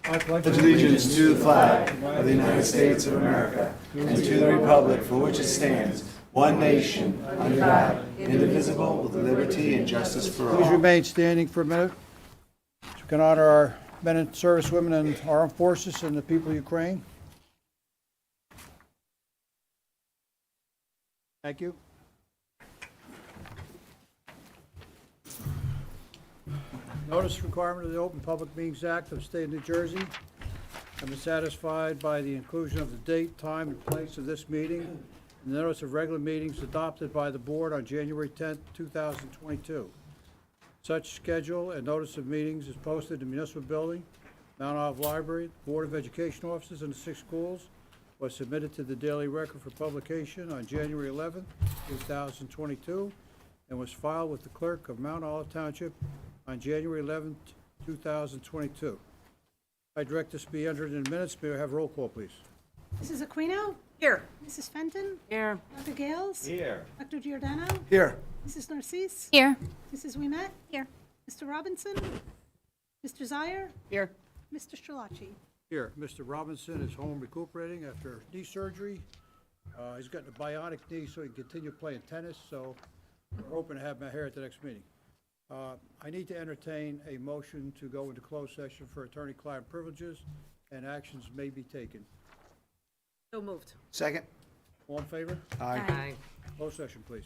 I pledge allegiance to the flag of the United States of America and to the republic for which it stands, one nation, under God, indivisible, with liberty and justice for all. Please remain standing for a minute. So we can honor our men and servicewomen and armed forces and the people of Ukraine. Thank you. Notice requirement of the Open Public Meetings Act of the State of New Jersey. I've been satisfied by the inclusion of the date, time, and place of this meeting in the notice of regular meetings adopted by the board on January 10th, 2022. Such schedule and notice of meetings is posted in the municipal building, Mount Olive Library, Board of Education offices, and the 6 schools, was submitted to the Daily Record for publication on January 11th, 2022, and was filed with the clerk of Mount Olive Township on January 11th, 2022. I direct this be entered in minutes. May I have roll call, please? Mrs. Aquino? Here. Mrs. Fenton? Here. Dr. Gales? Here. Dr. Giordano? Here. Mrs. Narcisse? Here. Mrs. Ouimet? Here. Mr. Robinson? Mr. Zire? Here. Mr. Strelacci? Here. Mr. Robinson is home recuperating after knee surgery. He's got a bionic knee so he can continue playing tennis, so we're hoping to have him here at the next meeting. I need to entertain a motion to go into closed session for attorney-client privileges, and actions may be taken. So moved. Second? All in favor? Aye. Closed session, please.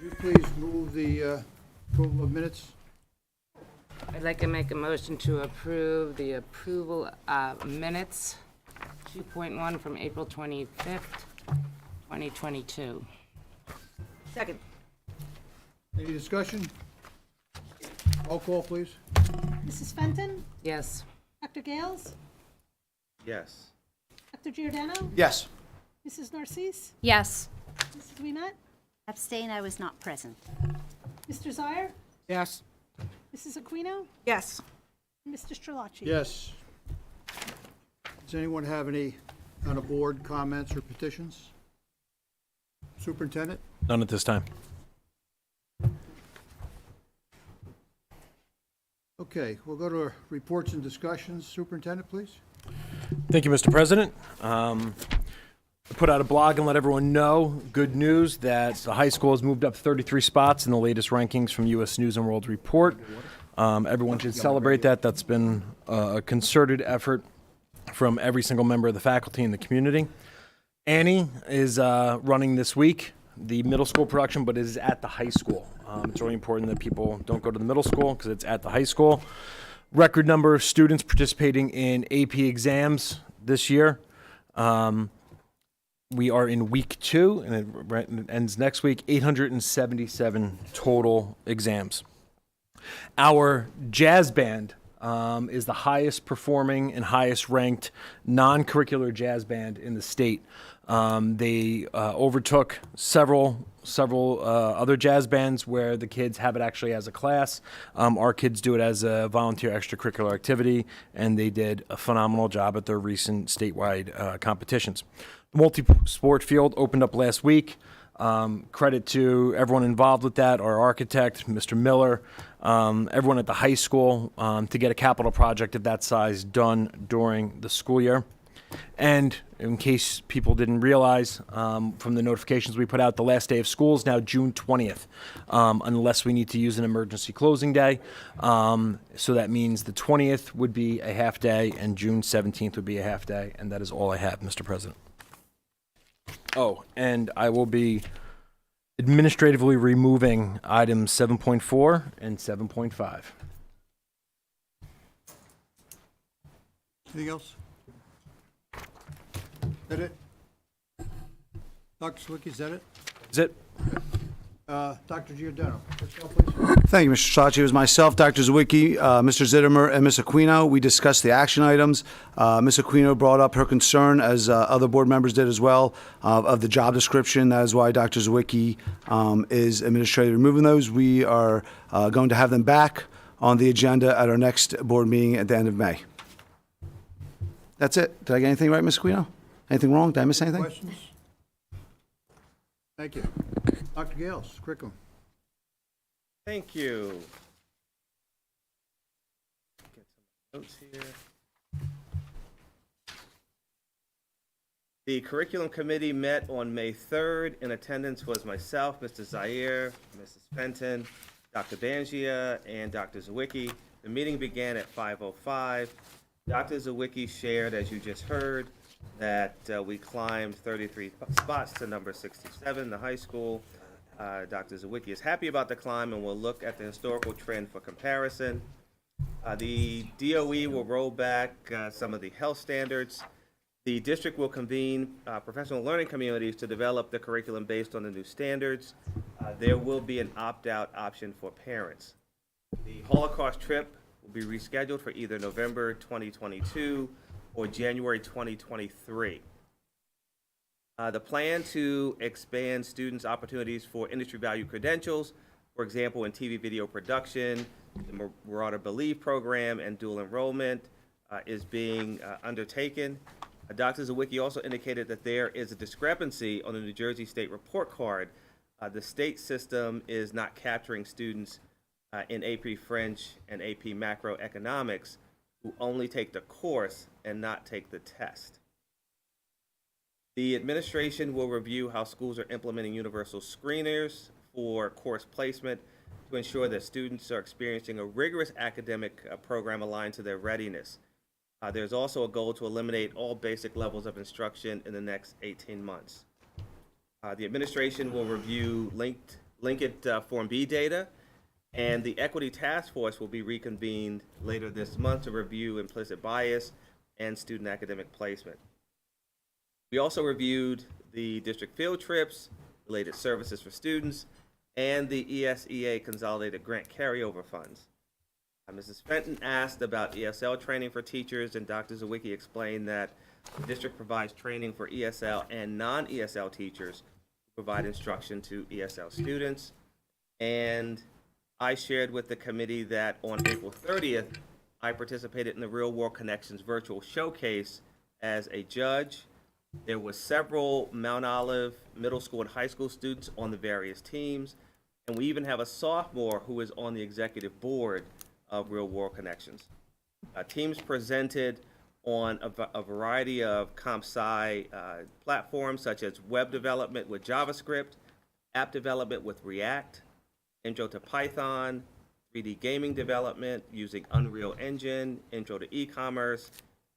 Would you please move the approval of minutes? I'd like to make a motion to approve the approval of minutes 2.1 from April 25th, 2022. Second. Any discussion? Roll call, please. Mrs. Fenton, Yes. Dr. Gales, Yes. Dr. Giordano, Yes. Mrs. Narcisse, Yes. Mrs. Wiemet, Abstain, I was not present. Mr. Zire, Yes. Mrs. Aquino, Yes. and Mr. Strelacci. Yes. Does anyone have any on the board comments or petitions? Superintendent? None at this time. Okay, we'll go to reports and discussions. Superintendent, please. Thank you, Mr. President. I put out a blog and let everyone know, good news, that the high school has moved up 33 spots in the latest rankings from U.S. News and World Report. Everyone should celebrate that. That's been a concerted effort from every single member of the faculty and the community. Annie is running this week, the middle school production, but it is at the high school. It's really important that people don't go to the middle school because it's at the high school. Record number of students participating in AP exams this year. We are in week 2, and it ends next week, 877 total exams. Our jazz band is the highest performing and highest ranked non-curricular jazz band in the state. They overtook several other jazz bands where the kids have it actually as a class. Our kids do it as a volunteer extracurricular activity, and they did a phenomenal job at their recent statewide competitions. The multi-sport field opened up last week. Credit to everyone involved with that, our architect, Mr. Miller, everyone at the high school, to get a capital project of that size done during the school year. And in case people didn't realize, from the notifications we put out, the last day of school is now June 20th, unless we need to use an emergency closing day. So that means the 20th would be a half day and June 17th would be a half day. And that is all I have, Mr. President. Oh, and I will be administratively removing items 7.4 and 7.5. Anything else? Is that it? Dr. Sawicki, is that it? Is it? Dr. Giordano, let's go, please. Thank you, Mr. Strelacci. It was myself, Dr. Zawicki, Mr. Zittimer, and Ms. Aquino. We discussed the action items. Ms. Aquino brought up her concern, as other board members did as well, of the job description. That is why Dr. Zawicki is administratively removing those. We are going to have them back on the agenda at our next board meeting at the end of May. That's it. Did I get anything right, Ms. Aquino? Anything wrong? Did I miss anything? Questions? Thank you. Dr. Gales, curriculum. Thank you. Get some notes here. The curriculum committee met on May 3rd. In attendance was myself, Mr. Zaire, Mrs. Fenton, Dr. Bangia, and Dr. Zawicki. The meeting began at 5:05. Dr. Zawicki shared, as you just heard, that we climbed 33 spots to number 67, the high school. Dr. Zawicki is happy about the climb and will look at the historical trend for comparison. The DOE will roll back some of the health standards. The district will convene professional learning communities to develop the curriculum based on the new standards. There will be an opt-out option for parents. The Holocaust trip will be rescheduled for either November 2022 or January 2023. The plan to expand students' opportunities for industry value credentials, for example, in TV video production, the Marauder Believe program, and dual enrollment is being undertaken. Dr. Zawicki also indicated that there is a discrepancy on the New Jersey State report card. The state system is not capturing students in AP French and AP Macroeconomics who only take the course and not take the test. The administration will review how schools are implementing universal screeners for course placement to ensure that students are experiencing a rigorous academic program aligned to their readiness. There's also a goal to eliminate all basic levels of instruction in the next 18 months. The administration will review linked Linked Form B data, and the Equity Task Force will be reconvened later this month to review implicit bias and student academic placement. We also reviewed the district field trips, related services for students, and the ESEA Consolidated Grant Carryover Funds. Mrs. Fenton asked about ESL training for teachers, and Dr. Zawicki explained that the district provides training for ESL and non-ESL teachers who provide instruction to ESL students. And I shared with the committee that on April 30th, I participated in the Real World Connections virtual showcase as a judge. There were several Mount Olive middle school and high school students on the various teams, and we even have a sophomore who is on the executive board of Real World Connections. Teams presented on a variety of comp sci platforms, such as web development with JavaScript, app development with React, intro to Python, 3D gaming development using Unreal Engine, intro to e-commerce,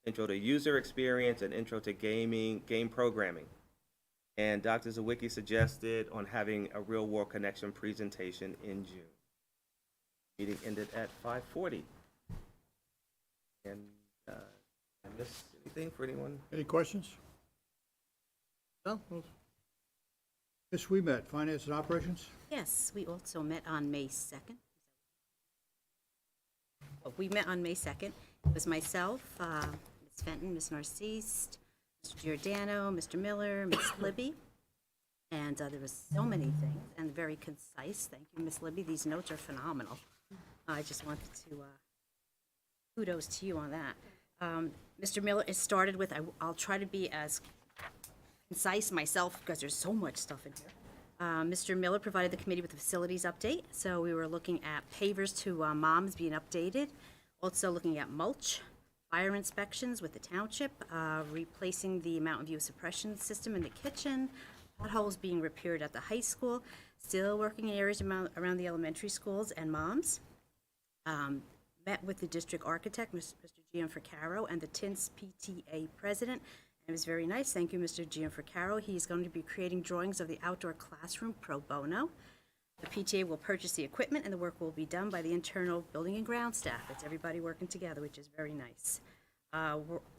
intro to user experience, and intro to game programming. And Dr. Zawicki suggested on having a Real World Connection presentation in June. Meeting ended at 5:40. And I missed anything for anyone? Any questions? No? Ms. Ouimet, Finance and Operations? Yes, we also met on May 2nd. We met on May 2nd. It was myself, Ms. Fenton, Ms. Narcisse, Mr. Giordano, Mr. Miller, Ms. Libby, and there was so many things, and very concise. Thank you, Ms. Libby. These notes are phenomenal. I just wanted to kudos to you on that. Mr. Miller, it started with, I'll try to be as concise myself because there's so much stuff in here. Mr. Miller provided the committee with a facilities update. So we were looking at pavers to moms being updated, also looking at mulch, fire inspections with the township, replacing the Mountain View suppression system in the kitchen, potholes being repaired at the high school, still working in areas around the elementary schools and moms. Met with the district architect, Mr. Gianfrancaro, and the TINS PTA president. It was very nice. Thank you, Mr. Gianfrancaro. He's going to be creating drawings of the outdoor classroom pro bono. The PTA will purchase the equipment, and the work will be done by the internal building and ground staff. It's everybody working together, which is very nice.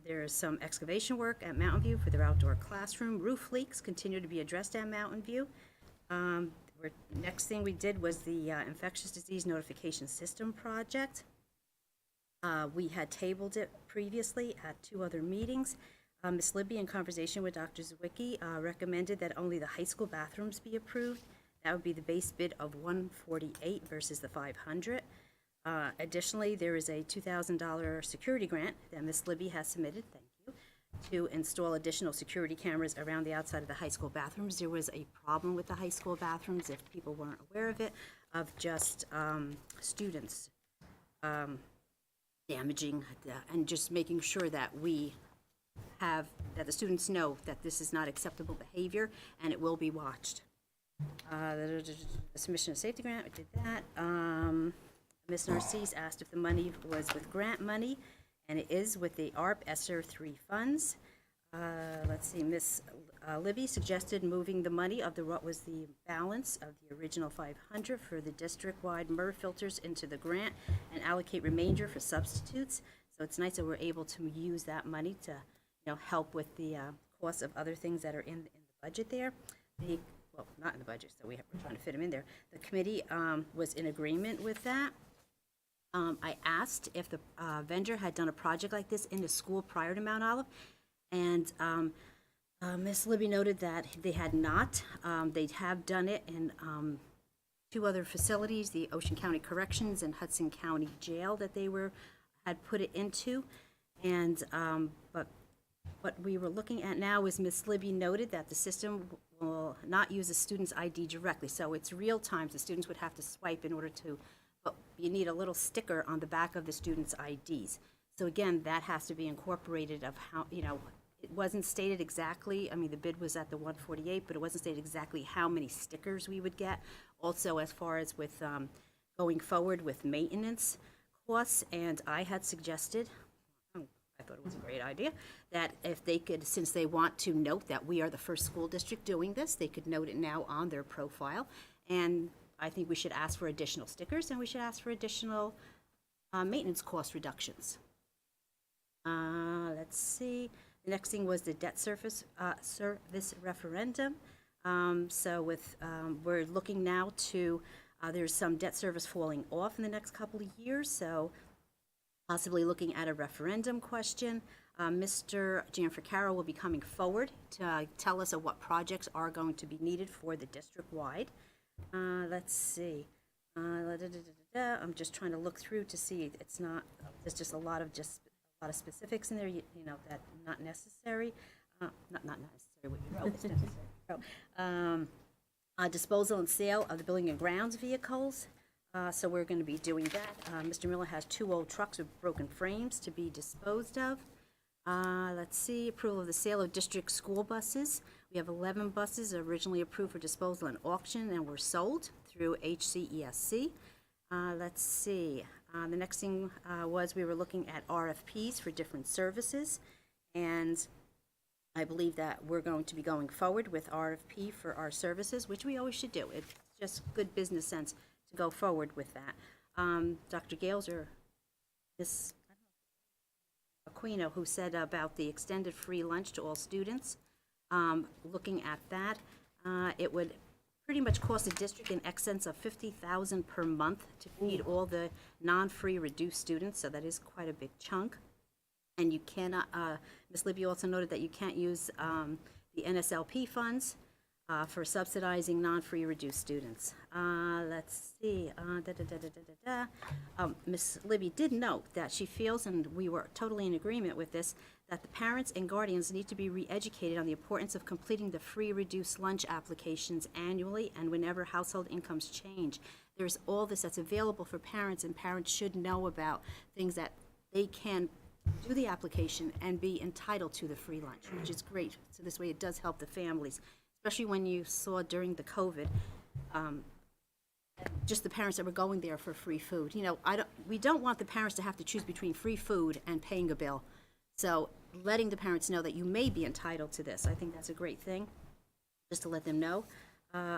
There's some excavation work at Mountain View for their outdoor classroom. Roof leaks continue to be addressed at Mountain View. Next thing we did was the infectious disease notification system project. We had tabled it previously at 2 other meetings. Ms. Libby, in conversation with Dr. Zawicki, recommended that only the high school bathrooms be approved. That would be the base bid of $148 versus the $500. Additionally, there is a $2,000 security grant that Ms. Libby has submitted, thank you, to install additional security cameras around the outside of the high school bathrooms. There was a problem with the high school bathrooms, if people weren't aware of it, of just students damaging and just making sure that that the students know that this is not acceptable behavior and it will be watched. The submission of safety grant, we did that. Ms. Narcisse asked if the money was with grant money, and it is with the ARP ESSER 3 funds. Let's see, Ms. Libby suggested moving the money of what was the balance of the original $500 for the district-wide MER filters into the grant and allocate remainder for substitutes. So it's nice that we're able to use that money to, help with the costs of other things that are in the budget there. Well, not in the budget, so we're trying to fit them in there. The committee was in agreement with that. I asked if the vendor had done a project like this in the school prior to Mount Olive, and Ms. Libby noted that they had not. They have done it in 2 other facilities, the Ocean County Corrections and Hudson County Jail that they had put it into, and but what we were looking at now is Ms. Libby noted that the system will not use a student's ID directly, so it's real time. The students would have to swipe in order to, but you need a little sticker on the back of the student's IDs. So again, that has to be incorporated of how, it wasn't stated exactly, the bid was at the 148, but it wasn't stated exactly how many stickers we would get. Also, as far as with going forward with maintenance costs, and I had suggested, I thought it was a great idea, that if they could, since they want to note that we are the first school district doing this, they could note it now on their profile. And I think we should ask for additional stickers, and we should ask for additional maintenance cost reductions. Let's see. The next thing was the debt service referendum. We're looking now to, there's some debt service falling off in the next couple of years, so possibly looking at a referendum question. Mr. Gianfrancaro will be coming forward to tell us of what projects are going to be needed for the district-wide. Let's see. I'm just trying to look through to see. There's just a lot of specifics in there, that not necessary. Not necessary, what you wrote, it's necessary. Disposal and sale of the building and grounds vehicles. So we're going to be doing that. Mr. Miller has 2 old trucks with broken frames to be disposed of. Let's see, approval of the sale of district school buses. We have 11 buses originally approved for disposal and auction and were sold through HCESC. Let's see, the next thing was we were looking at RFPs for different services, and I believe that we're going to be going forward with RFP for our services, which we always should do. It's just good business sense to go forward with that. Dr. Gales or Ms. Aquino, who said about the extended free lunch to all students, looking at that, it would pretty much cost the district in excess of $50,000 per month to feed all the non-free reduced students, so that is quite a big chunk. And you cannot, Ms. Libby also noted that you can't use the NSLP funds for subsidizing non-free reduced students. Let's see, Ms. Libby did note that she feels, and we were totally in agreement with this, that the parents and guardians need to be re-educated on the importance of completing the free reduced lunch applications annually and whenever household incomes change. There's all this that's available for parents, and parents should know about things that they can do the application and be entitled to the free lunch, which is great. So this way it does help the families, especially when you saw during the COVID, just the parents that were going there for free food. We don't want the parents to have to choose between free food and paying a bill. So letting the parents know that you may be entitled to this, I think that's a great thing, just to let them know.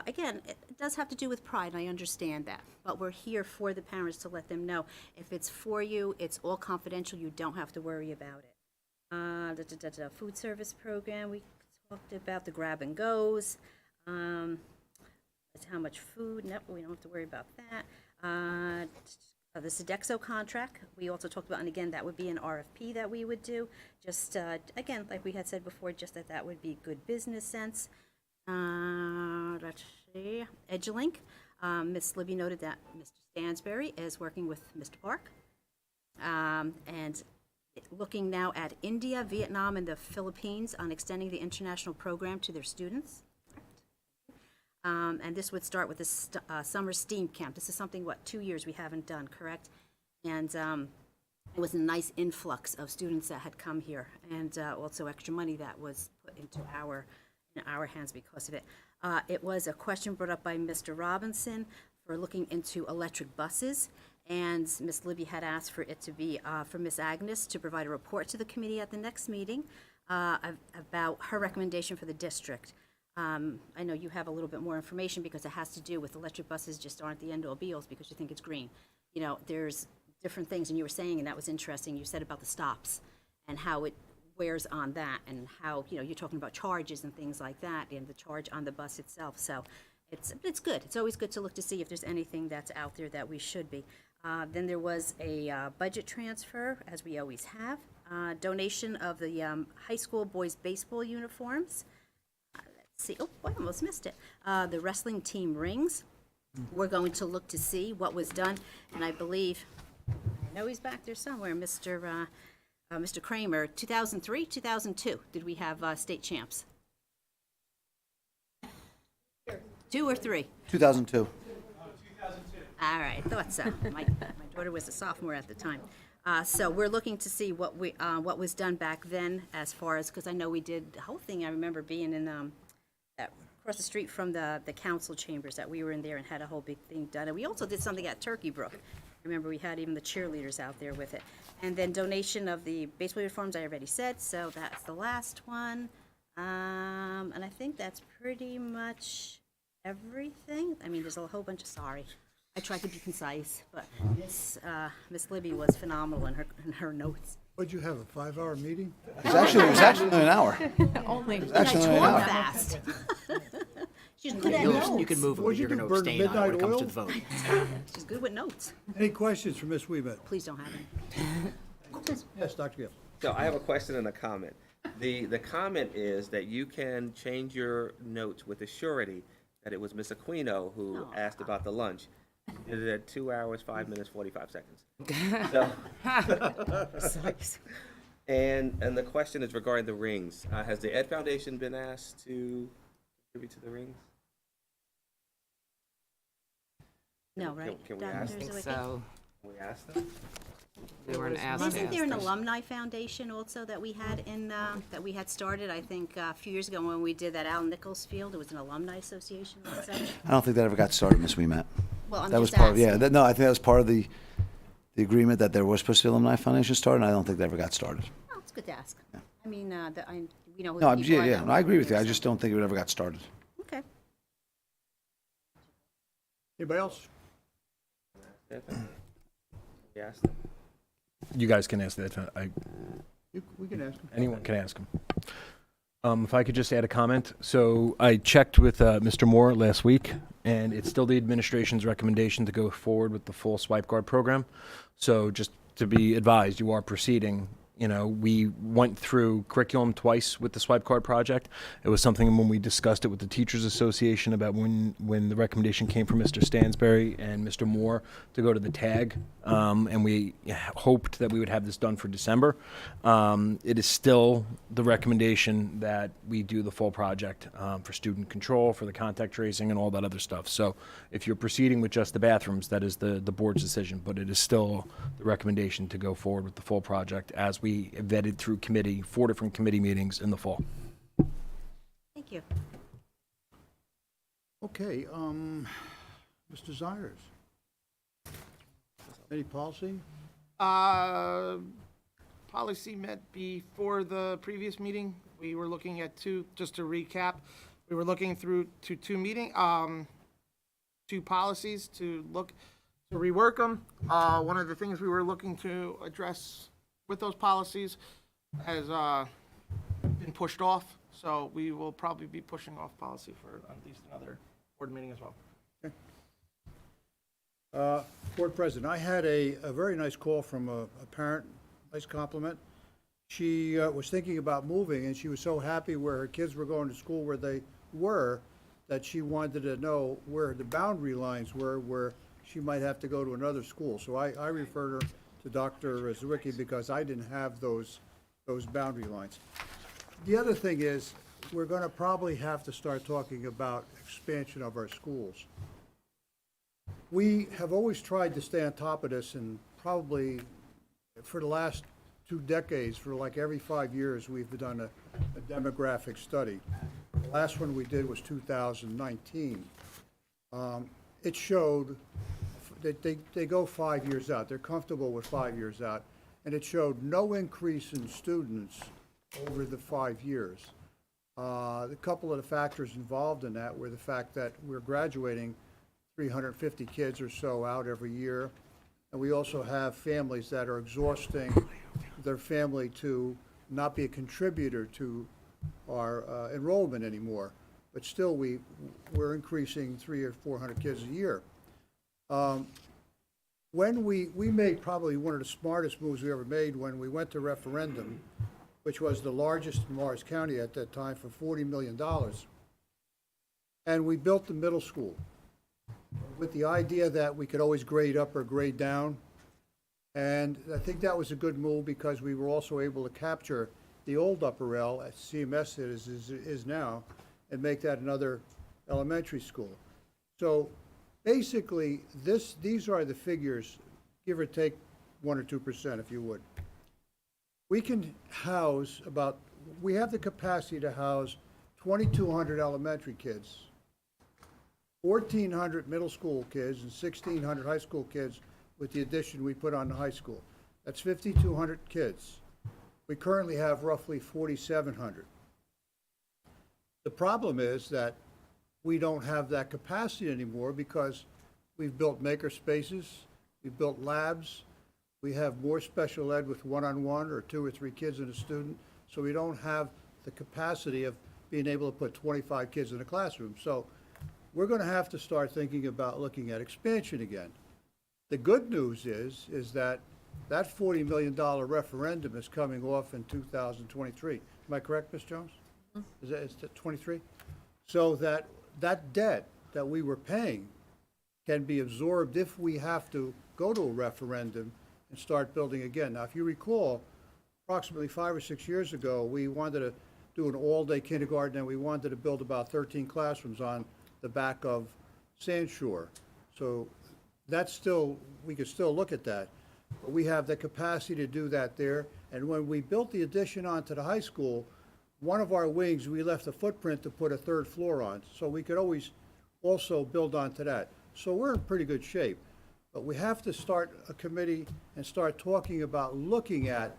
Again, it does have to do with pride, and I understand that, but we're here for the parents to let them know. If it's for you, it's all confidential, you don't have to worry about it. Food service program, we talked about the grab and goes. That's how much food, no, we don't have to worry about that. The Sodexo contract, we also talked about, and again, that would be an RFP that we would do. Just, again, like we had said before, just that would be good business sense. Let's see, EduLink. Ms. Libby noted that Mr. Stansberry is working with Mr. Park. And looking now at India, Vietnam, and the Philippines on extending the international program to their students. And this would start with the summer STEAM camp. This is something, 2 years we haven't done, correct? And it was a nice influx of students that had come here, and also extra money that was put into our hands because of it. It was a question brought up by Mr. Robinson for looking into electric buses, and Ms. Libby had asked for it to be for Ms. Agnes to provide a report to the committee at the next meeting about her recommendation for the district. I know you have a little bit more information because it has to do with electric buses just aren't the end-all be-alls because you think it's green. There's different things, and you were saying, and that was interesting, you said about the stops and how it wears on that, and how, you're talking about charges and things like that, and the charge on the bus itself. So it's good. It's always good to look to see if there's anything that's out there that we should be. Then there was a budget transfer, as we always have. Donation of the high school boys baseball uniforms. See, oh, I almost missed it. The wrestling team rings. We're going to look to see what was done, and I believe, I know he's back there somewhere, Mr. Kramer, 2003, 2002, did we have state champs? 2 or 3? 2002. All right, thought so. My daughter was a sophomore at the time. So we're looking to see what was done back then, as far as, because I know we did the whole thing. I remember being in across the street from the council chambers, that we were in there and had a whole big thing done. And we also did something at Turkey Brook. Remember, we had even the cheerleaders out there with it. And then donation of the baseball uniforms, I already said, so that's the last one. And I think that's pretty much everything. I mean, there's a whole bunch of, sorry. I tried to be concise, but Miss Libby was phenomenal in her notes. What'd you have, a 5-hour meeting? It was actually only an hour. Only. And actually I only an talk hour. fast. She's good at You notes. can move them, but What'd you you're going to do, burn abstain on it when it midnight comes oil? to the vote. She's good with notes. Any questions for Ms. Wiemet? Please don't have any. Yes, Dr. Gill. So I have a question and a comment. The comment is that you can change your notes with a surety that it was Ms. Aquino who asked about the lunch. You did it at 2 hours, 5 minutes, 45 seconds. So, and the question is regarding the rings. Has the Ed Foundation been asked to contribute to the rings? No, right? Can we Dr. ask I think Zawicki? so. Can we ask them? We weren't asked. Wasn't there an alumni foundation also that we had that we had started, I think, a few years ago when we did that Al Nichols Field? It was an alumni association, was that? I don't think that ever got started, Ms. Wiemet. Well, I'm That was just part of, asking. no, I think that was part of the agreement that there was supposed to be alumni foundation started, and I don't think that ever got started. Oh, it's good to ask. I mean, we know who No, the people are. yeah, that no, I work agree with you. there, I so- just don't think it ever got started. Okay. Anybody else? We asked them. You guys can ask that. We can ask them. Anyone can ask him. If I could just add a comment. So I checked with Mr. Moore last week, and it's still the administration's recommendation to go forward with the full swipe guard program. So just to be advised, you are proceeding. You know, we went through curriculum twice with the swipe card project. It was something when we discussed it with the Teachers Association about when the recommendation came from Mr. Stansberry and Mr. Moore to go to the tag, and we hoped that we would have this done for December. It is still the recommendation that we do the full project for student control, for the contact tracing, and all that other stuff. So if you're proceeding with just the bathrooms, that is the board's decision, but it is still the recommendation to go forward with the full project as we vetted through committee, 4 different committee meetings in the fall. Thank you. Okay, Mr. Zires. Any policy? Policy met before the previous meeting. We were looking at just to recap, we were looking through to two policies to rework them. One of the things we were looking to address with those policies has been pushed off, so we will probably be pushing off policy for at least another board meeting as well. Board President, I had a very nice call from a parent, nice compliment. She was thinking about moving, and she was so happy where her kids were going to school where they were, that she wanted to know where the boundary lines were, where she might have to go to another school. So I referred her to Dr. Zawicki because I didn't have those boundary lines. The other thing is, we're going to probably have to start talking about expansion of our schools. We have always tried to stay on top of this, and probably for the last 2 decades, for like every 5 years, we've done a demographic study. The last one we did was 2019. It showed that they go 5 years out. They're comfortable with 5 years out. And it showed no increase in students over the 5 years. A couple of the factors involved in that were the fact that we're graduating 350 kids or so out every year. And we also have families that are exhausting their family to not be a contributor to our enrollment anymore. But still, we're increasing 300 or 400 kids a year. When we made probably one of the smartest moves we ever made when we went to referendum, which was the largest in Morris County at that time for $40 million. And we built the middle school with the idea that we could always grade up or grade down. And I think that was a good move because we were also able to capture the old Upper L, as CMS is now, and make that another elementary school. So basically, these are the figures, give or take 1 or 2%, if you would. We can house we have the capacity to house 2,200 elementary kids, 1,400 middle school kids, and 1,600 high school kids with the addition we put on the high school. That's 5,200 kids. We currently have roughly 4,700. The problem is that we don't have that capacity anymore because we've built maker spaces, we've built labs, we have more special ed with one-on-one or 2 or 3 kids and a student, so we don't have the capacity of being able to put 25 kids in a classroom. So we're going to have to start thinking about looking at expansion again. The good news is that that $40 million referendum is coming off in 2023. Am I correct, Ms. Jones? Is that 23? So that debt that we were paying can be absorbed if we have to go to a referendum and start building again. Now, if you recall, approximately 5 or 6 years ago, we wanted to do an all-day kindergarten, and we wanted to build about 13 classrooms on the back of Sand Shore. So that's still, we could still look at that. But we have the capacity to do that there. And when we built the addition onto the high school, one of our wings, we left a footprint to put a 3rd floor on. So we could always also build onto that. So we're in pretty good shape. But we have to start a committee and start talking about looking at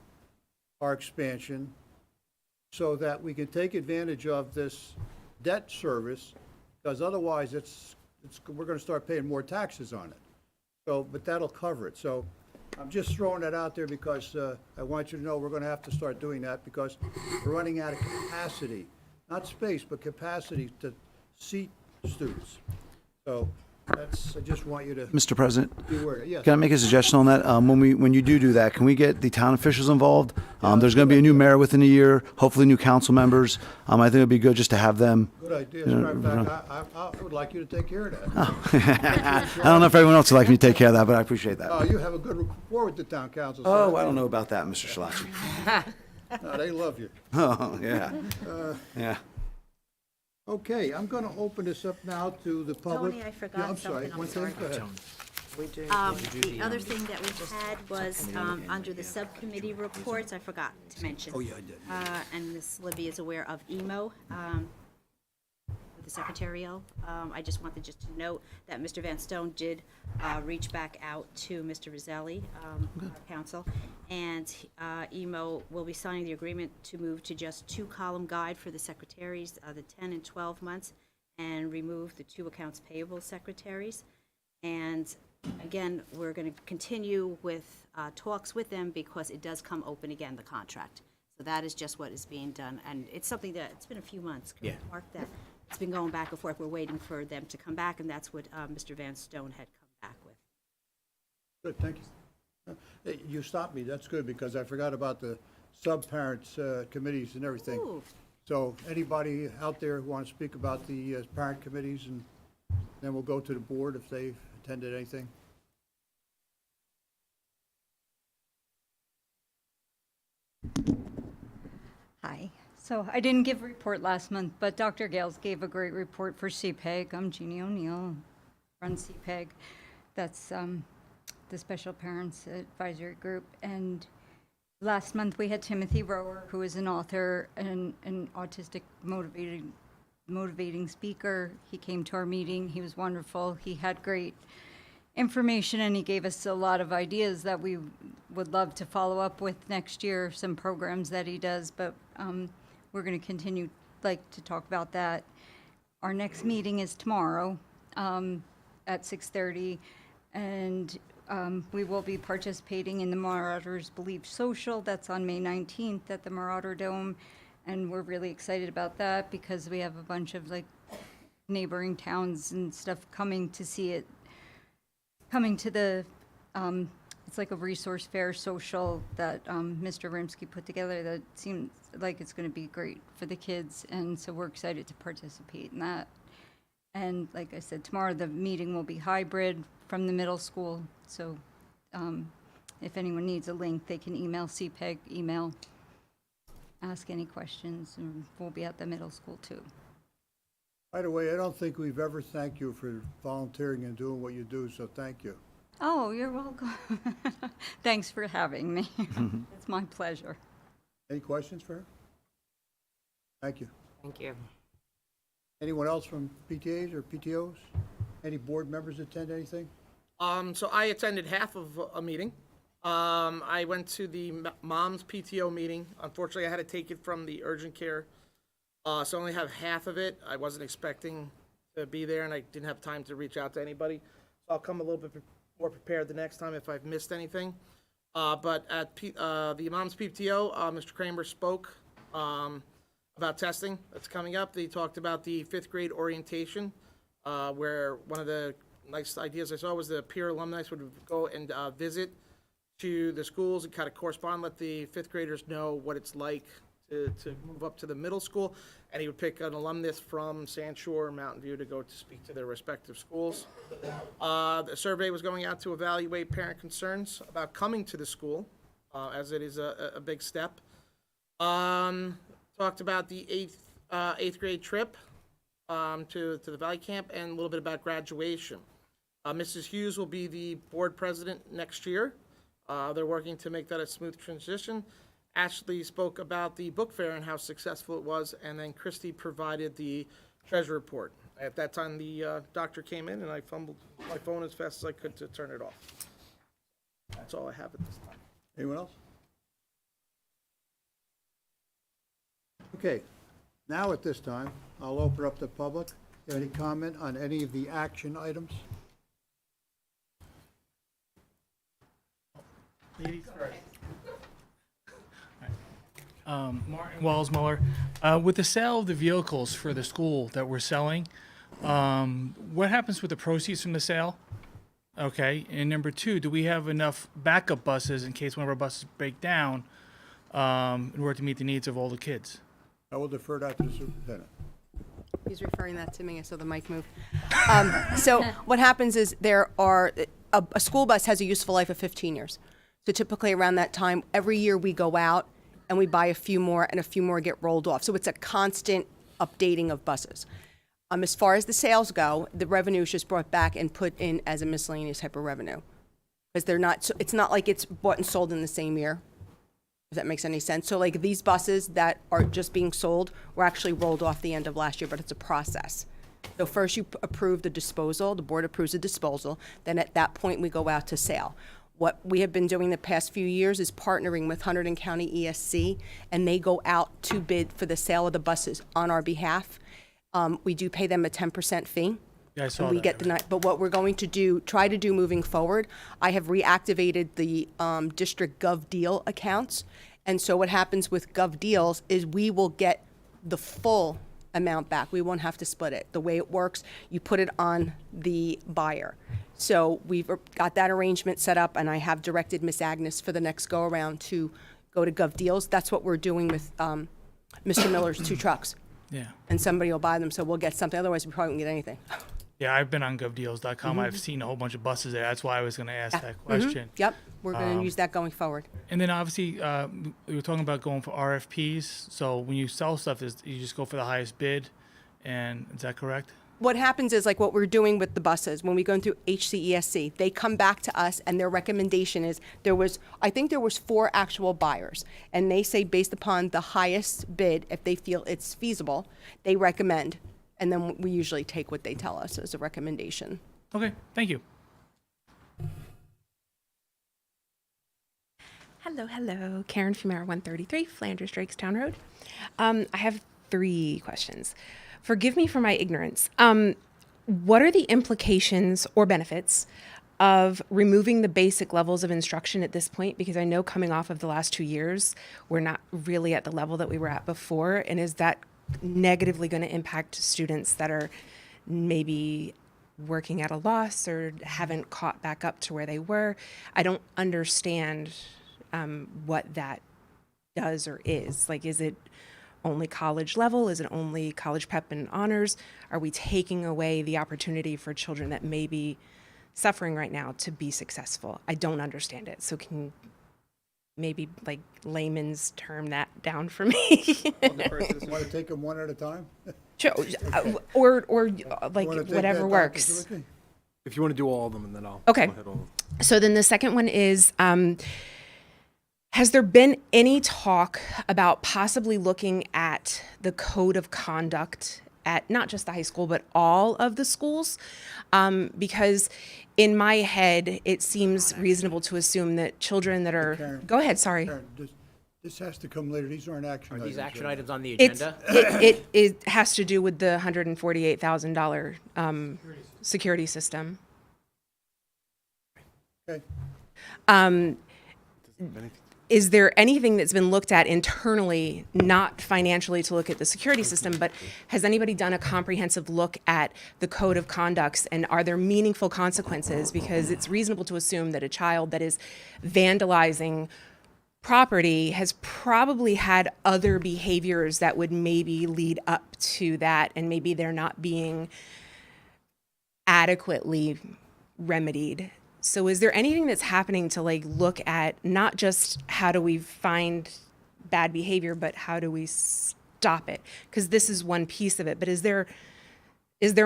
our expansion so that we can take advantage of this debt service, because otherwise we're going to start paying more taxes on it. So, but that'll cover it. So I'm just throwing that out there because I want you to know we're going to have to start doing that because we're running out of capacity, not space, but capacity to seat students. So that's, I just want you to Mr. President, be aware. Yes. can I make a suggestion on that? When you do that, can we get the town officials involved? There's going to be a new mayor within a year, hopefully new council members. I think it'd be good just to have them. Good idea. As a matter of fact, I would like you to take care of that. I don't know if everyone else would like me to take care of that, but I appreciate that. Oh, you have a good rapport with the town council. Oh, I don't know about that, Mr. Schillaci. No, they love you. Oh, yeah. Yeah. Okay, I'm going to open this up now to the public. Tony, I forgot Yeah, I'm sorry. something. I'm One thing, sorry. go ahead. The other thing that we had was, under the subcommittee reports, I forgot to mention. Oh, yeah, I did. And Ms. Libby is aware of EMO, the secretarial. I just wanted to note that Mr. Van Stone did reach back out to Mr. Roselli, our counsel, and EMO will be signing the agreement to move to just 2-column guide for the secretaries, the 10 and 12 months, and remove the 2 accounts payable secretaries. And again, we're going to continue with talks with them because it does come open again, the contract. So that is just what is being done, and it's something that, it's been a few months, correct, Mark, that it's been going back and forth. We're waiting for them to come back, and that's what Mr. Van Stone had come back with. Good, thank you. Hey, you stopped me, that's good, because I forgot about the sub-parents committees and everything. Ooh. So anybody out there who wants to speak about the parent committees, and then we'll go to the board if they've attended anything. Hi. So I didn't give a report last month, but Dr. Gales gave a great report for CPEG. I'm Jeannie O'Neill, run CPEG. That's the Special Parents Advisory Group. And last month we had Timothy Rower, who is an author and an autistic motivating speaker. He came to our meeting. He was wonderful. He had great information, and he gave us a lot of ideas that we would love to follow up with next year, some programs that he does, but we're going to continue to talk about that. Our next meeting is tomorrow at 6:30, and we will be participating in the Marauders Believe Social. That's on May 19th at the Marauder Dome, and we're really excited about that because we have a bunch of neighboring towns and stuff coming to see it, coming to the, it's like a resource fair social that Mr. Rimsky put together that seems like it's going to be great for the kids, and so we're excited to participate in that. And like I said, tomorrow the meeting will be hybrid from the middle school, so if anyone needs a link, they can email CPEG, ask any questions, and we'll be at the middle school too. By the way, I don't think we've ever thanked you for volunteering and doing what you do, so thank you. Oh, you're welcome. Thanks for having me. It's my pleasure. Any questions for her? Thank you. Thank you. Anyone else from PTAs or PTOs? Any board members attend anything? So I attended half of a meeting. I went to the mom's PTO meeting. Unfortunately, I had to take it from the urgent care. So I only have half of it. I wasn't expecting to be there, and I didn't have time to reach out to anybody. So I'll come a little bit more prepared the next time if I've missed anything. But at the Moms PTO, Mr. Kramer spoke about testing that's coming up. They talked about the 5th grade orientation, where one of the nice ideas I saw was the peer alumni would go and visit to the schools and kind of correspond, let the 5th graders know what it's like to move up to the middle school. And he would pick an alumnus from Sand Shore or Mountain View to go to speak to their respective schools. The survey was going out to evaluate parent concerns about coming to the school, as it is a big step. Talked about the eighth grade trip to the Valley Camp, and a little bit about graduation. Mrs. Hughes will be the board president next year. They're working to make that a smooth transition. Ashley spoke about the book fair and how successful it was, and then Christy provided the treasure report. At that time, the doctor came in, and I fumbled my phone as fast as I could to turn it off. That's all I have at this time. Anyone else? Okay, now at this time, I'll open up the public. Any comment on any of the action items? Ladies first. Martin Wellsmuller. With the sale of the vehicles for the school that we're selling, what happens with the proceeds from the sale? Okay, and number two, do we have enough backup buses in case one of our buses break down in order to meet the needs of all the kids? I will defer that to the superintendent. He's referring that to me, so the mic moved. So what happens is there are, a school bus has a useful life of 15 years. So typically around that time, every year we go out and we buy a few more, and a few more get rolled off. So it's a constant updating of buses. As far as the sales go, the revenue is just brought back and put in as a miscellaneous type of revenue. Because they're not, so it's not like it's bought and sold in the same year, if that makes any sense. So like these buses that are just being sold were actually rolled off the end of last year, but it's a process. So first you approve the disposal, the board approves the disposal, then at that point we go out to sale. What we have been doing the past few years is partnering with Hunterdon County ESC, and they go out to bid for the sale of the buses on our behalf. We do pay them a 10% fee. Yeah, I saw And we that. get the, but what we're going to do, try to do moving forward, I have reactivated the district Gov Deal accounts. And so what happens with Gov Deals is we will get the full amount back. We won't have to split it. The way it works, you put it on the buyer. So we've got that arrangement set up, and I have directed Miss Agnes for the next go-around to go to Gov Deals. That's what we're doing with Mr. Miller's 2 trucks. Yeah. And somebody will buy them, so we'll get something. Otherwise, we probably won't get anything. Yeah, I've been on govdeals.com. I've seen a whole bunch of buses there. That's why I was going to ask that question. Yep, we're going to use that going forward. And then obviously, we were talking about going for RFPs. So when you sell stuff, you just go for the highest bid, and is that correct? What happens is like what we're doing with the buses, when we go through HCESC, they come back to us and their recommendation is I think there was 4 actual buyers, and they say based upon the highest bid, if they feel it's feasible, they recommend, and then we usually take what they tell us as a recommendation. Okay, thank you. Hello. Karen Fumero, 133 Flanders Drakestown Road. I have 3 questions. Forgive me for my ignorance. What are the implications or benefits of removing the basic levels of instruction at this point? Because I know coming off of the last 2 years, we're not really at the level that we were at before. And is that negatively going to impact students that are maybe working at a loss or haven't caught back up to where they were? I don't understand what that does or is. Like, is it only college level? Is it only college prep and honors? Are we taking away the opportunity for children that may be suffering right now to be successful? I don't understand it. So can you maybe like layman's term that down for me? Want to take them one at a time? Sure. Or like Wanna take whatever that, works. Dr. Zwicky? If you want to do all of them, and then I'll Okay. go ahead all of them. So then the second one is, has there been any talk about possibly looking at the code of conduct at not just the high school, but all of the schools? Because in my head, it seems reasonable to assume that children that are, Karen. go ahead, sorry. Karen, just This has to come later. These aren't action Are items. these action items on the It's, agenda? it has to do with the $148,000 security system. Okay. Is there anything that's been looked at internally, not financially to look at the security system, but has anybody done a comprehensive look at the code of conducts, and are there meaningful consequences? Because it's reasonable to assume that a child that is vandalizing property has probably had other behaviors that would maybe lead up to that, and maybe they're not being adequately remedied. So is there anything that's happening to like look at not just how do we find bad behavior, but how do we stop it? Because this is one piece of it, but is there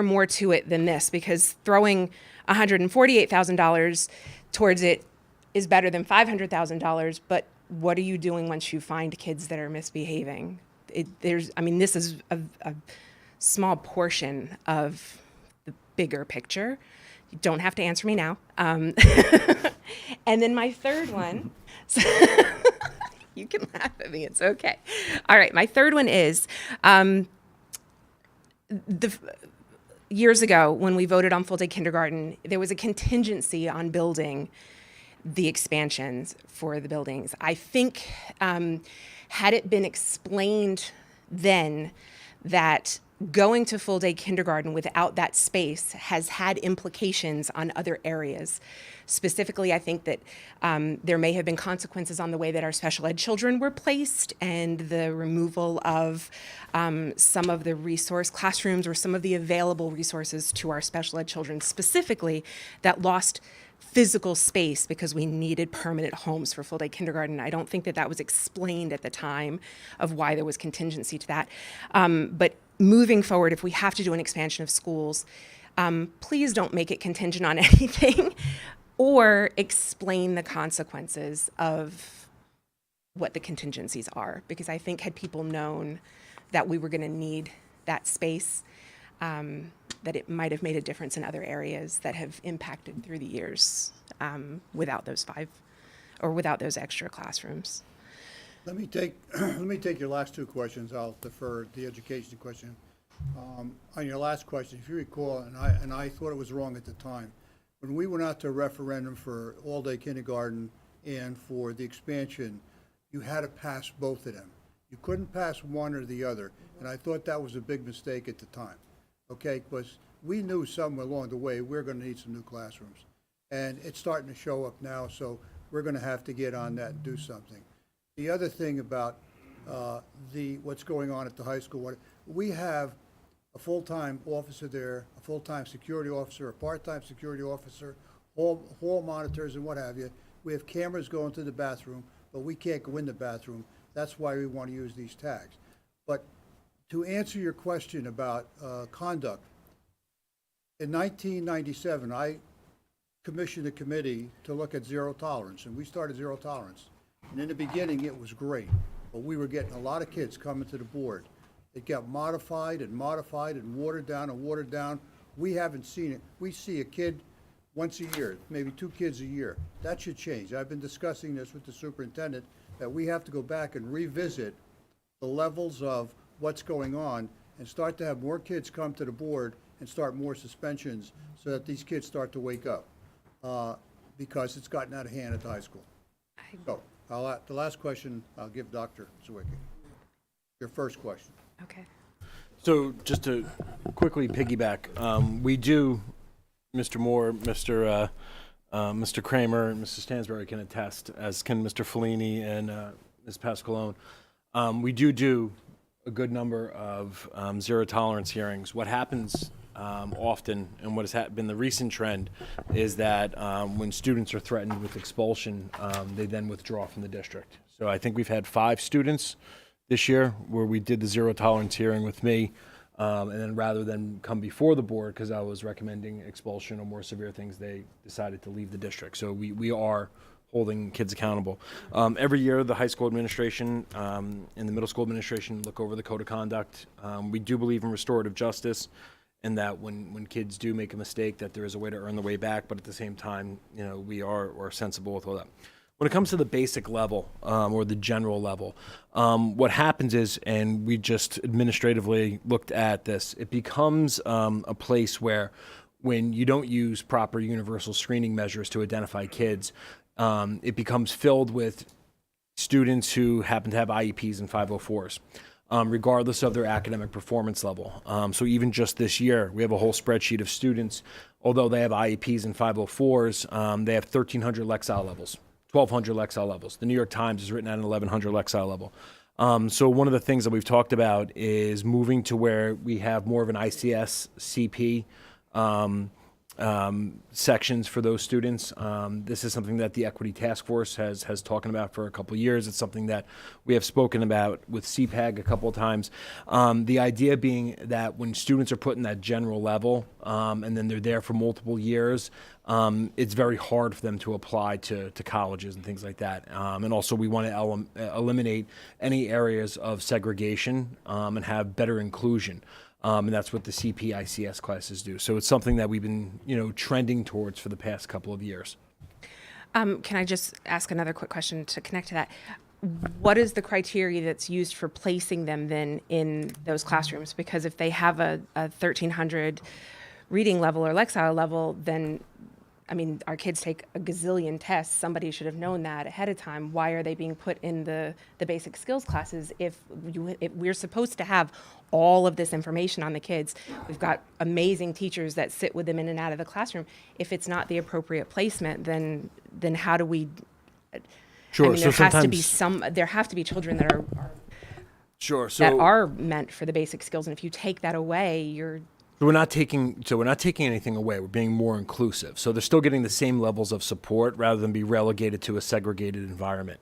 more to it than this? Because throwing $148,000 towards it is better than $500,000, but what are you doing once you find kids that are misbehaving? This is a small portion of the bigger picture. You don't have to answer me now. And then my third one, you can laugh at me, it's okay. All right, my third one is, years ago when we voted on full-day kindergarten, there was a contingency on building the expansions for the buildings. I think had it been explained then that going to full-day kindergarten without that space has had implications on other areas. Specifically, I think that there may have been consequences on the way that our special ed children were placed and the removal of some of the resource classrooms or some of the available resources to our special ed children specifically that lost physical space because we needed permanent homes for full-day kindergarten. I don't think that that was explained at the time of why there was contingency to that. But moving forward, if we have to do an expansion of schools, please don't make it contingent on anything or explain the consequences of what the contingencies are. Because I think had people known that we were going to need that space, that it might have made a difference in other areas that have impacted through the years without those extra classrooms. Let me take your last two questions. I'll defer the education question. On your last question, if you recall, and I thought it was wrong at the time, when we went out to a referendum for all-day kindergarten and for the expansion, you had to pass both of them. You couldn't pass one or the other, and I thought that was a big mistake at the time. Okay, because we knew somewhere along the way we're going to need some new classrooms, and it's starting to show up now. So we're going to have to get on that and do something. The other thing about what's going on at the high school, we have a full-time officer there, a full-time security officer, a part-time security officer, hall monitors and what have you. We have cameras going to the bathroom, but we can't go in the bathroom. That's why we want to use these tags. But to answer your question about conduct, in 1997, I commissioned a committee to look at zero tolerance, and we started zero tolerance. And in the beginning, it was great, but we were getting a lot of kids coming to the board. It got modified and modified and watered down and watered down. We haven't seen it. We see a kid once a year, maybe 2 kids a year. That should change. I've been discussing this with the superintendent, that we have to go back and revisit the levels of what's going on and start to have more kids come to the board and start more suspensions so that these kids start to wake up because it's gotten out of hand at the high school. So the last question I'll give Dr. Zawicki. Your first question. Okay. So just to quickly piggyback, we do, Mr. Moore, Mr. Kramer, and Mr. Stansberry can attest, as can Mr. Fellini and Ms. Pasqualone. We do a good number of zero tolerance hearings. What happens often, and what has been the recent trend, is that when students are threatened with expulsion, they then withdraw from the district. So I think we've had 5 students this year where we did the zero tolerance hearing with me, and then rather than come before the board because I was recommending expulsion or more severe things, they decided to leave the district. So we are holding kids accountable. Every year, the high school administration and the middle school administration look over the code of conduct. We do believe in restorative justice, and that when kids do make a mistake, that there is a way to earn the way back. But at the same time, we are sensible with all that. When it comes to the basic level or the general level, what happens is, and we just administratively looked at this, it becomes a place where when you don't use proper universal screening measures to identify kids, it becomes filled with students who happen to have IEPs and 504s. Regardless of their academic performance level. So even just this year, we have a whole spreadsheet of students, although they have IEPs and 504s, they have 1,300 Lexile levels, 1,200 Lexile levels. The New York Times has written at an 1,100 Lexile level. So one of the things that we've talked about is moving to where we have more of an ICS CP sections for those students. This is something that the Equity Task Force has talking about for a couple of years. It's something that we have spoken about with CPAG a couple of times. The idea being that when students are put in that general level and then they're there for multiple years, it's very hard for them to apply to colleges and things like that. And also we want to eliminate any areas of segregation and have better inclusion. And that's what the CPICS classes do. So it's something that we've been, trending towards for the past couple of years. Can I just ask another quick question to connect to that? What is the criteria that's used for placing them then in those classrooms? Because if they have a 1,300 reading level or Lexile level, then, our kids take a gazillion tests. Somebody should have known that ahead of time. Why are they being put in the basic skills classes if we're supposed to have all of this information on the kids? We've got amazing teachers that sit with them in and out of the classroom. If it's not the appropriate placement, then how do we? Sure. There have to be children that are Sure. that are meant for the basic skills, and if you take that away, you're. So we're not taking anything away. We're being more inclusive. So they're still getting the same levels of support rather than be relegated to a segregated environment.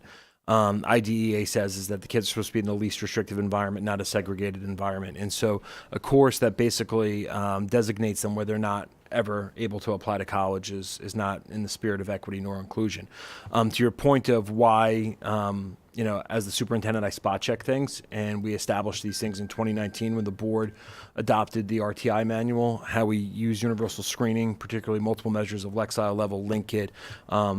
IDEA says is that the kids are supposed to be in the least restrictive environment, not a segregated environment. And so a course that basically designates them where they're not ever able to apply to college is not in the spirit of equity nor inclusion. To your point of why, as the superintendent, I spot check things, and we established these things in 2019 when the board adopted the RTI manual, how we use universal screening, particularly multiple measures of Lexile level, Linkit,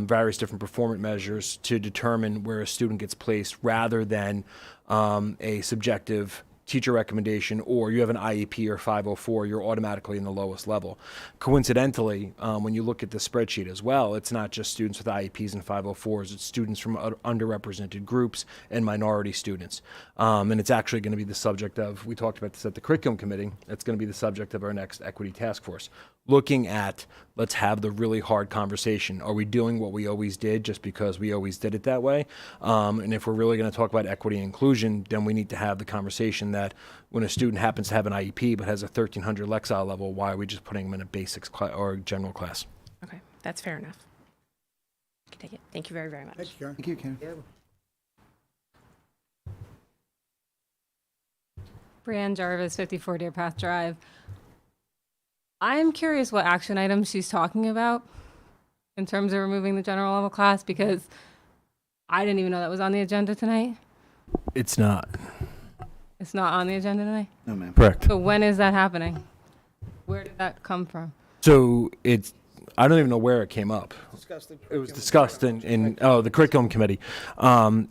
various different performance measures to determine where a student gets placed rather than a subjective teacher recommendation, or you have an IEP or 504, you're automatically in the lowest level. Coincidentally, when you look at the spreadsheet as well, it's not just students with IEPs and 504s, it's students from underrepresented groups and minority students. And it's actually going to be the subject of, we talked about this at the curriculum committee, it's going to be the subject of our next equity task force. Looking at, let's have the really hard conversation. Are we doing what we always did just because we always did it that way? And if we're really going to talk about equity and inclusion, then we need to have the conversation that when a student happens to have an IEP but has a 1,300 Lexile level, why are we just putting them in a basics class or general class? Okay, that's fair enough. I can take it. Thank you very, very much. Thank you, Karen. Thank you, Ken. Brianne Jarvis, 54 Deer Path Drive. I'm curious what action items she's talking about in terms of removing the general level class, because I didn't even know that was on the agenda tonight. It's not. It's not on the agenda tonight? No, ma'am. Correct. So when is that happening? Where did that come from? So I don't even know where it came up. It was discussed in the curriculum committee.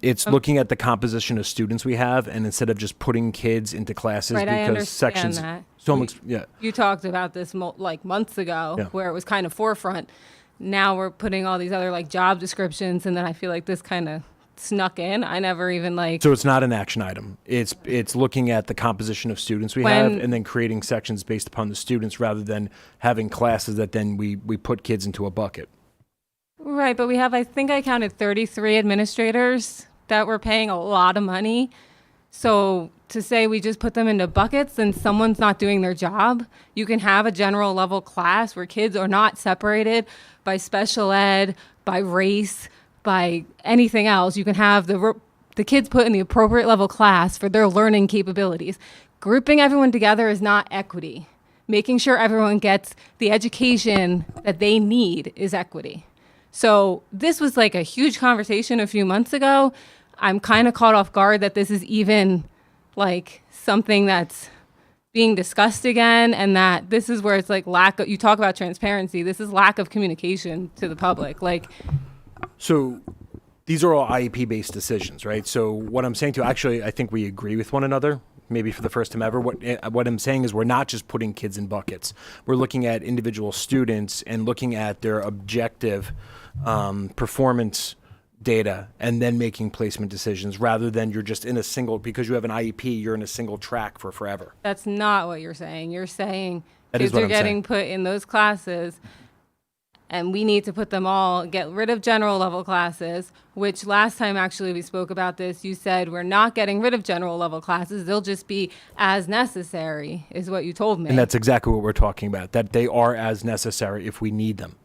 It's looking at the composition of students we have, and instead of just putting kids into classes Right, I because sections. understand that. Yeah. You talked about this months ago, Yeah. where it was kind of forefront. Now we're putting all these other job descriptions, and then I feel like this kind of snuck in. I never even So it's not an action item. It's looking at the composition of students we have and then creating sections based upon the students rather than having classes that then we put kids into a bucket. Right, but we have, I think I counted 33 administrators that were paying a lot of money. So to say we just put them into buckets and someone's not doing their job, you can have a general level class where kids are not separated by special ed, by race, by anything else. You can have the kids put in the appropriate level class for their learning capabilities. Grouping everyone together is not equity. Making sure everyone gets the education that they need is equity. So this was a huge conversation a few months ago. I'm kind of caught off guard that this is even something that's being discussed again, and that this is where it's lack of, you talk about transparency, this is lack of communication to the public. So these are all IEP-based decisions, right? So what I'm saying to you, actually, I think we agree with one another, maybe for the first time ever. What I'm saying is we're not just putting kids in buckets. We're looking at individual students and looking at their objective performance data and then making placement decisions rather than you're just in a single, because you have an IEP, you're in a single track for forever. That's not what you're saying. You're saying That is kids what are I'm getting saying. put in those classes, and we need to put them all, get rid of general level classes, which last time actually we spoke about this, you said we're not getting rid of general level classes. They'll just be as necessary, is what you told me. And that's exactly what we're talking about, that they are as necessary if we need them.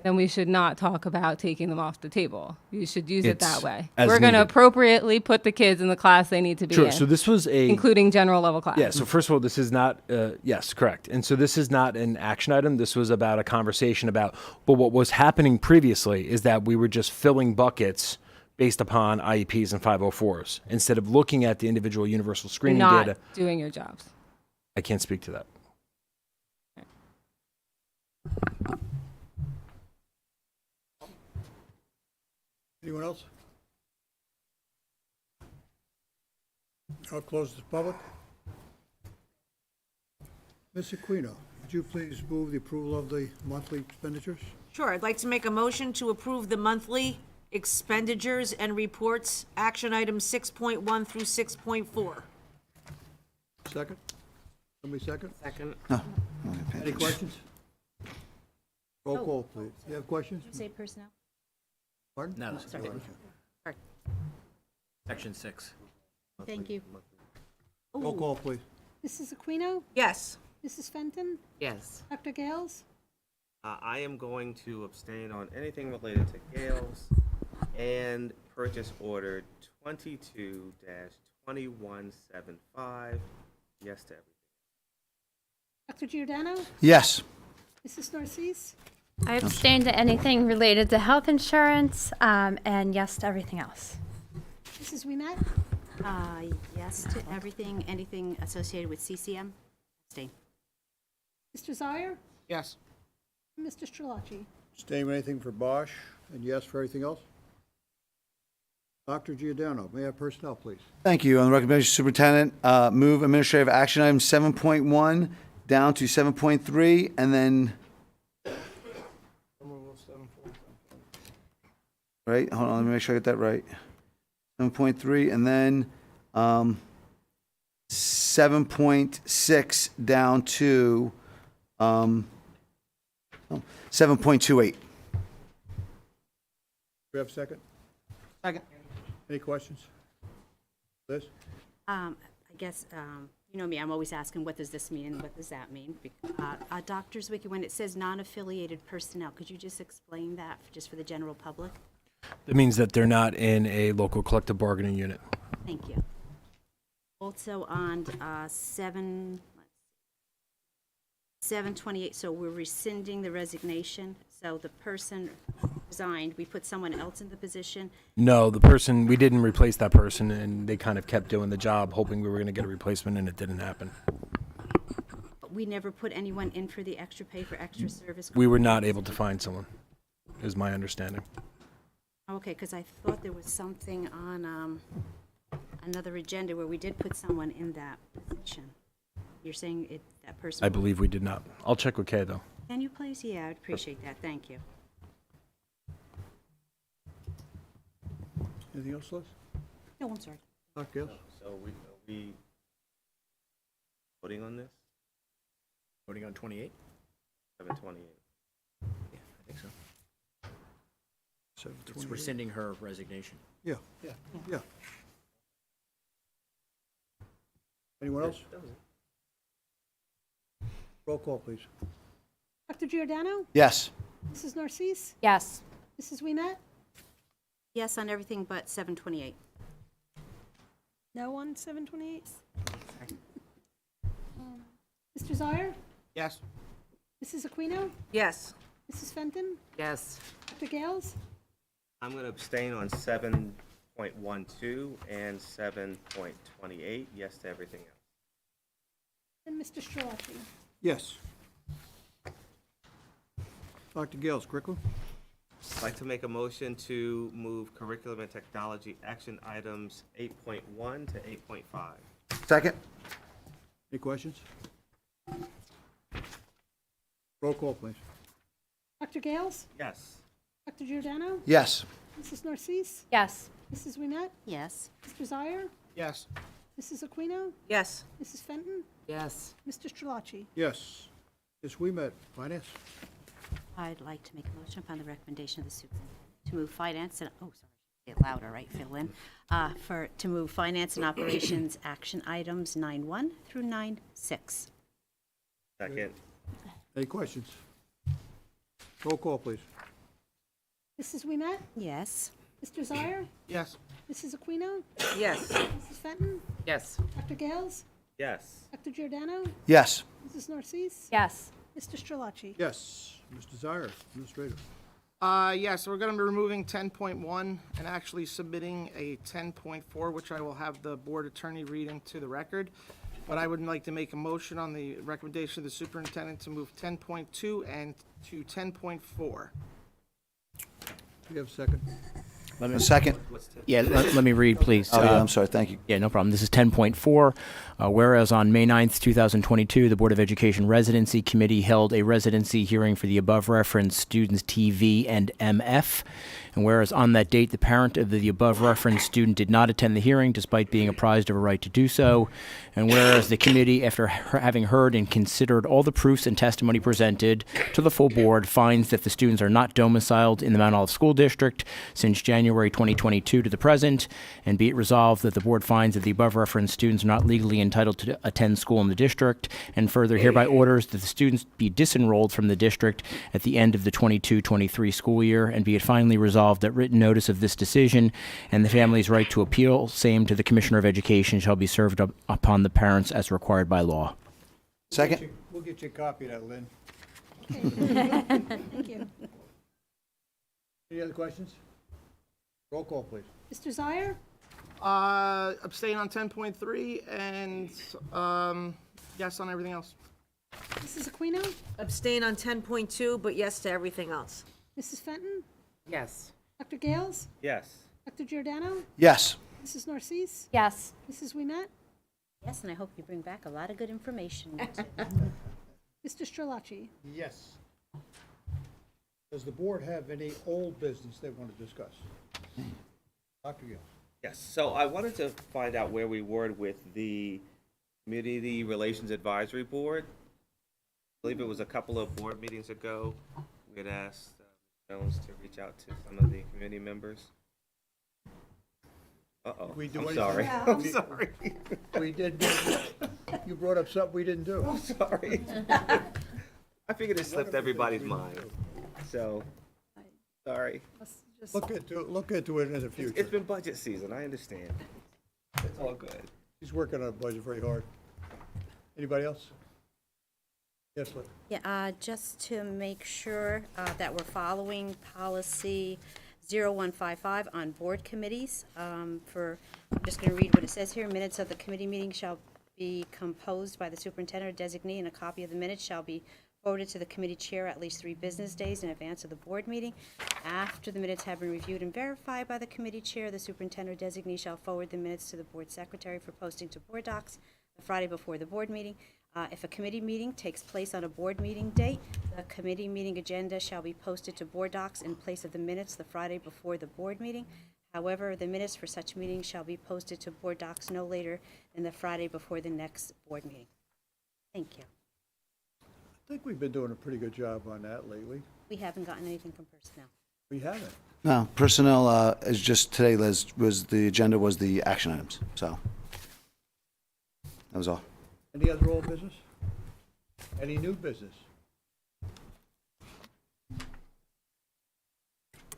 Then we should not talk about taking them off the table. You should use it that It's way. as We're going to needed. appropriately put the kids in the class they need to be Sure, in, so this was including general level classes. Yeah, so first of all, this is not, yes, correct. And so this is not an action item. This was about a conversation about, but what was happening previously is that we were just filling buckets based upon IEPs and 504s instead of looking at the individual universal screening Not data. doing your jobs. I can't speak to that. Anyone else? I'll close the public. Ms. Aquino, would you please move the approval of the monthly expenditures? Sure, I'd like to make a motion to approve the monthly expenditures and reports, action items 6.1 through 6.4. Second? Somebody second? Second. Any questions? Roll call, please. You have questions? Say personnel? Pardon? No, Sorry. section 6. Thank you. Roll call, please. Mrs. Aquino? Yes. Mrs. Fenton? Yes. Dr. Gales? I am going to abstain on anything related to Gales and purchase order 22-2175. Yes to everything. Dr. Giordano? Yes. Mrs. Narcisse? I abstain to anything related to health insurance, and yes to everything else. Mrs. Wiemet? Yes to everything, anything associated with CCM? Abstain. Mr. Zire? Yes. And Mr. Strelacci? Staying with anything for Bosch, and yes for everything else? Dr. Giordano, may I have personnel, please? Thank you. On the recommendation, Superintendent, move administrative action item 7.1 down to 7.3, and then, right, hold on, let me make sure I get that right. 7.3, and then 7.6 down to 7.28. Do we have a second? Second. Any questions? Liz? I guess, you know me, I'm always asking, what does this mean and what does that mean? Dr. Zwicky, when it says non-affiliated personnel, could you just explain that, just for the general public? That means that they're not in a local collective bargaining unit. Thank you. Also on 728, so we're rescinding the resignation. So the person resigned, we put someone else in the position. No, the person, we didn't replace that person, and they kind of kept doing the job, hoping we were going to get a replacement, and it didn't happen. But we never put anyone in for the extra pay for extra service. We were not able to find someone, is my understanding. Okay, because I thought there was something on another agenda where we did put someone in that position. You're saying that person? I believe we did not. I'll check with Kay, though. Can you please? Yeah, I'd appreciate that. Thank you. Anything else, Liz? No, I'm sorry. Dr. Gales? So are we voting on this? Voting on 28? 728. Yeah, I think so. 7:28. It's rescinding her resignation. Yeah. Anyone else? Roll call, please. Dr. Giordano? Yes. Mrs. Narcisse? Yes. Mrs. Wiemet? Yes on everything but 728. No on 728? Mr. Zire? Yes. Mrs. Aquino? Yes. Mrs. Fenton? Yes. Dr. Gales? I'm going to abstain on 7.12 and 7.28. Yes to everything else. And Mr. Strelacci? Yes. Dr. Gales, quickly. I'd like to make a motion to move curriculum and technology action items 8.1 to 8.5. Second? Any questions? Roll call, please. Dr. Gales? Yes. Dr. Giordano? Yes. Mrs. Narcisse? Yes. Mrs. Weenat? Yes. Mr. Zire? Yes. Mrs. Aquino? Yes. Mrs. Fenton? Yes. Mr. Strelacci? Yes. Yes, we met. Finance? I'd like to make a motion upon the recommendation of the superintendent to move finance and, oh, sorry, say it louder, right, fill in, to move finance and operations action items 9.1 through 9.6. Second. Any questions? Roll call, please. Mrs. Weenat? Yes. Mr. Zire? Yes. Mrs. Aquino? Yes. Mrs. Fenton? Yes. Dr. Gales? Yes. Dr. Giordano? Yes. Mrs. Narcisse? Yes. Mr. Strelacci? Yes. Mr. Zire, Administrator. Yes, we're going to be removing 10.1 and actually submitting a 10.4, which I will have the board attorney read into the record. But I would like to make a motion on the recommendation of the superintendent to move 10.2 and to 10.4. Do you have a second? Let me, A second? yeah, let me read, please. Oh, yeah, I'm sorry, thank you. Yeah, no problem. This is 10.4. Whereas on May 9th, 2022, the Board of Education Residency Committee held a residency hearing for the above referenced students TV and MF. And whereas on that date, the parent of the above referenced student did not attend the hearing despite being apprised of a right to do so. And whereas the committee, after having heard and considered all the proofs and testimony presented to the full board, finds that the students are not domiciled in the Mount Olive School District since January 2022 to the present, and be it resolved that the board finds that the above referenced students are not legally entitled to attend school in the district, and further hereby orders that the students be disenrolled from the district at the end of the 22-23 school year, and be it finally resolved that written notice of this decision and the family's right to appeal same to the Commissioner of Education shall be served upon the parents as required by law. Second? We'll get you a copy of that, Lynn. Thank you. Any other questions? Roll call, please. Mr. Zire? Abstain on 10.3 and yes on everything else. Mrs. Aquino? Abstain on 10.2, but yes to everything else. Mrs. Fenton? Yes. Dr. Gales? Yes. Dr. Giordano? Yes. Mrs. Narcisse? Yes. Mrs. Weenat? Yes, and I hope you bring back a lot of good information. Mr. Strelacci? Yes. Does the board have any old business they want to discuss? Dr. Gill? Yes, so I wanted to find out where we were with the Community Relations Advisory Board. I believe it was a couple of board meetings ago. We had asked Jones to reach out to some of the committee members. Uh-oh, We do I'm anything? sorry. I'm sorry. We did, you brought up something we didn't do. I'm sorry. I figured it slipped everybody's mind, so, sorry. Look into it in the It's future. been budget season, I understand. It's all good. He's working on a budget very hard. Anybody else? Yes, Lynn? Yeah, just to make sure that we're following policy 0155 on board committees. I'm just going to read what it says here. Minutes of the committee meeting shall be composed by the superintendent or designee, and a copy of the minutes shall be forwarded to the committee chair at least 3 business days in advance of the board meeting. After the minutes have been reviewed and verified by the committee chair, the superintendent or designee shall forward the minutes to the board secretary for posting to board docs the Friday before the board meeting. If a committee meeting takes place on a board meeting date, the committee meeting agenda shall be posted to board docs in place of the minutes the Friday before the board meeting. However, the minutes for such meetings shall be posted to board docs no later than the Friday before the next board meeting. Thank you. I think we've been doing a pretty good job on that lately. We haven't gotten anything from personnel. We haven't. No, personnel is just today, Liz, was the agenda was the action items, so. That was all. Any other old business? Any new business?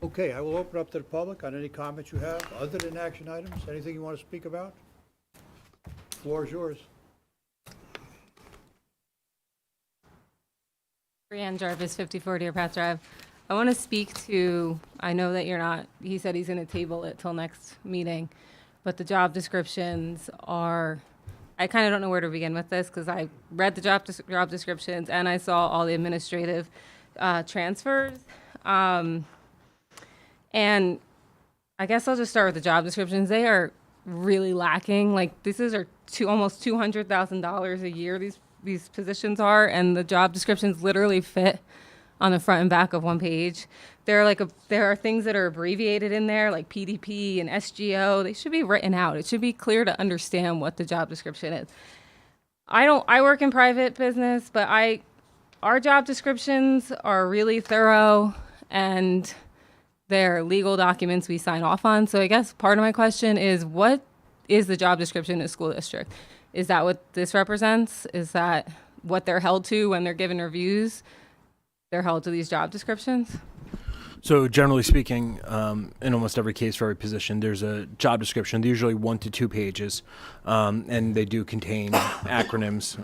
Okay, I will open up to the public on any comments you have, other than action items. Anything you want to speak about? Floor is yours. Brianne Jarvis, 54 Deer Path Drive. I want to speak to, I know that you're not, he said he's going to table it till next meeting, but the job descriptions are, I kind of don't know where to begin with this because I read the job descriptions and I saw all the administrative transfers. And I guess I'll just start with the job descriptions. They are really lacking. Like, this is almost $200,000 a year, these positions are, and the job descriptions literally fit on the front and back of one page. There are things that are abbreviated in there, like PDP and SGO. They should be written out. It should be clear to understand what the job description is. I work in private business, but our job descriptions are really thorough, and they're legal documents we sign off on. So I guess part of my question is, what is the job description in a school district? Is that what this represents? Is that what they're held to when they're given reviews? They're held to these job descriptions? So generally speaking, in almost every case for every position, there's a job description, usually 1 to 2 pages, and they do contain acronyms,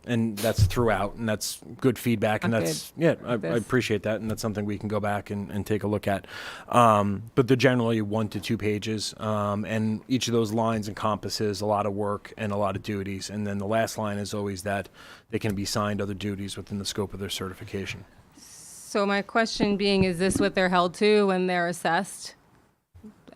and that's throughout, and that's good feedback, and that's, I appreciate that, and that's something we can go back and take a look at. But they're generally 1 to 2 pages, and each of those lines encompasses a lot of work and a lot of duties, and then the last line is always that they can be assigned other duties within the scope of their certification. So my question being, is this what they're held to when they're assessed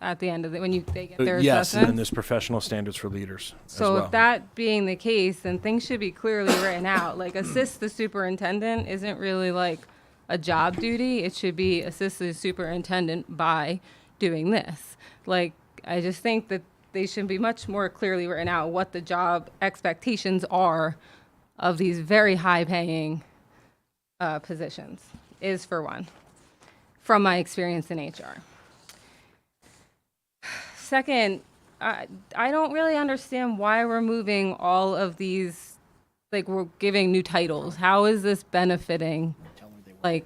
at the end of when they get their Yes, assessment? and then there's professional standards for leaders as So well. if that being the case, then things should be clearly written out. Like, assist the superintendent isn't really like a job duty. It should be assist the superintendent by doing this. Like, I just think that they should be much more clearly written out what the job expectations are of these very high-paying positions. Is for one, from my experience in HR. Second, I don't really understand why we're moving all of these, like, we're giving new titles. How is this benefiting? Like,